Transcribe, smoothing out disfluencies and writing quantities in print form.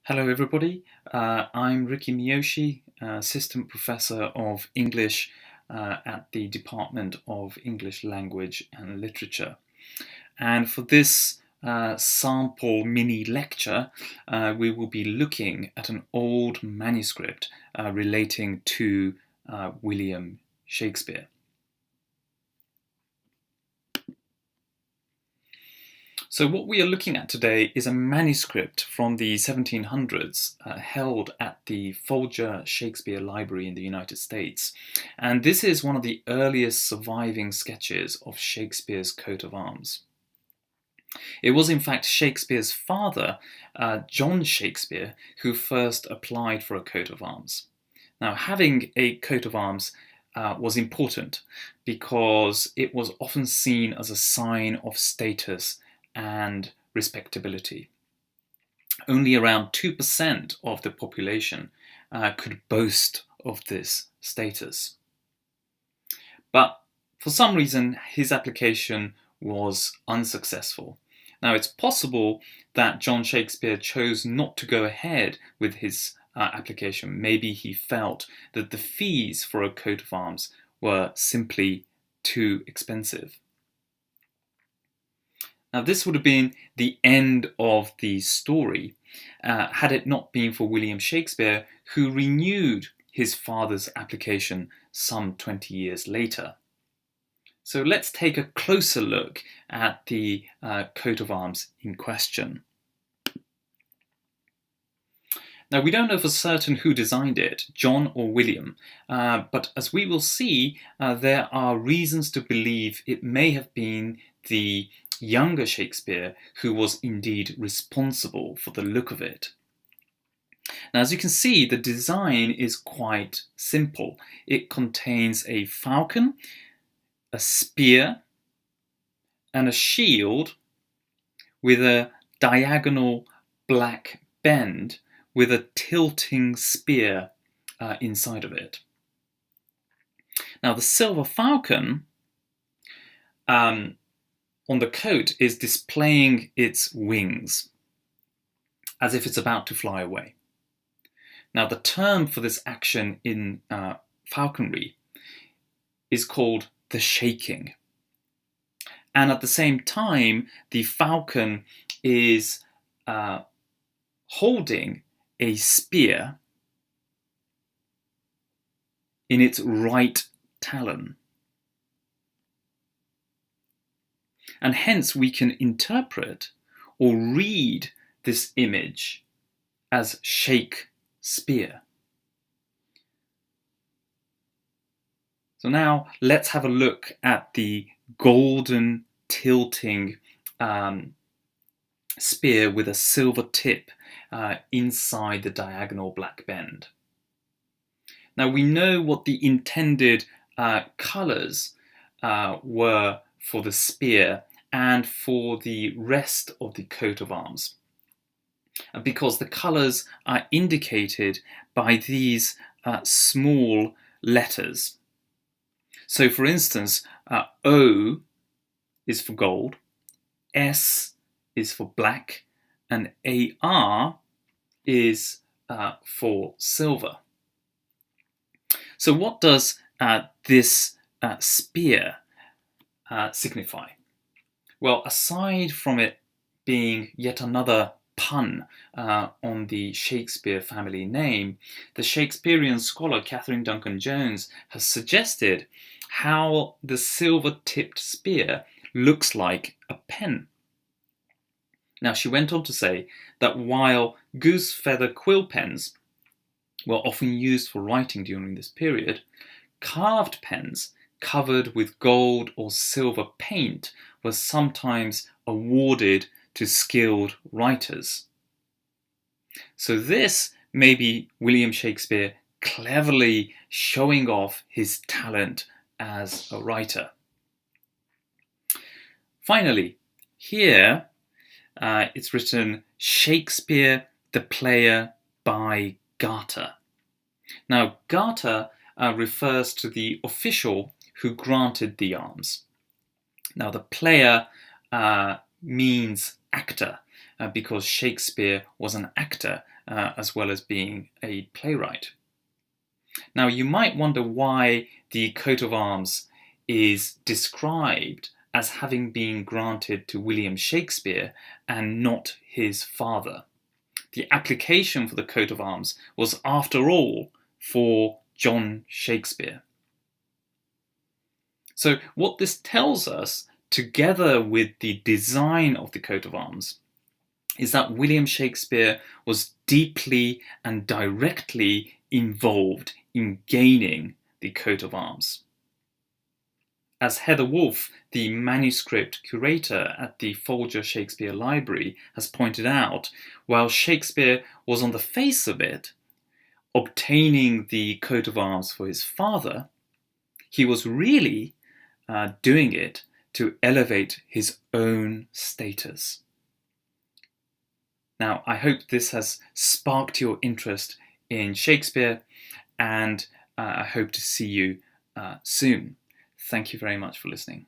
Hello everybody, I'm Ricky Miyoshi, Assistant Professor of English at the Department of English Language and Literature. And for this sample mini lecture, we will be looking at an old manuscript relating to William Shakespeare. So what we are looking at today is a manuscript from the 1700s held at the Folger Shakespeare Library in the United States. And this is one of the earliest surviving sketches of Shakespeare's coat of arms. It was in fact Shakespeare's father, John Shakespeare, who first applied for a coat of arms. Now, having a coat of arms was important because it was often seen as a sign of status and respectability. Only around 2% of the population could boast of this status. But for some reason, his application was unsuccessful. Now, it's possible that John Shakespeare chose not to go ahead with his application. Maybe he felt that the fees for a coat of arms were simply too expensive. Now, this would have been the end of the story had it not been for William Shakespeare, who renewed his father's application some 20 years later. So let's take a closer look at the coat of arms in question. Now, we don't know for certain who designed it, John or William, but as we will see, there are reasons to believe it may have been the younger Shakespeare who was indeed responsible for the look of it. Now, as you can see, the design is quite simple. It contains a falcon, a spear, and a shield with a diagonal black bend with a tilting spear inside of it. Now, the silver falcon on the coat is displaying its wings as if it's about to fly away. Now, the term for this action in falconry is called the shaking. And at the same time, the falcon is holding a spear in its right talon. And hence we can interpret or read this image as Shakespeare. So now let's have a look at the golden tilting spear with a silver tip inside the diagonal black bend. Now we know what the intended colours were for the spear and for the rest of the coat of arms, because the colours are indicated by these small letters. So for instance, O is for gold, S is for black, and AR is for silver. So what does this spear signify? Well, aside from it being yet another pun on the Shakespeare family name, the Shakespearean scholar Catherine Duncan-Jones has suggested how the silver-tipped spear looks like a pen. Now, she went on to say that while goose feather quill pens were often used for writing during this period, carved pens covered with gold or silver paint were sometimes awarded to skilled writers. So this may be William Shakespeare cleverly showing off his talent as a writer. Finally, here it's written Shakespeare the Player by Garter. Now, Garter refers to the official who granted the arms. Now, the player means actor, because Shakespeare was an actor as well as being a playwright. Now, you might wonder why the coat of arms is described as having been granted to William Shakespeare and not his father. The application for the coat of arms was, after all, for John Shakespeare. So what this tells us, together with the design of the coat of arms, is that William Shakespeare was deeply and directly involved in gaining the coat of arms. As Heather Wolfe, the manuscript curator at the Folger Shakespeare Library, has pointed out, while Shakespeare was on the face of it obtaining the coat of arms for his father, he was really doing it to elevate his own status. Now, I hope this has sparked your interest in Shakespeare, and I hope to see you soon. Thank you very much for listening.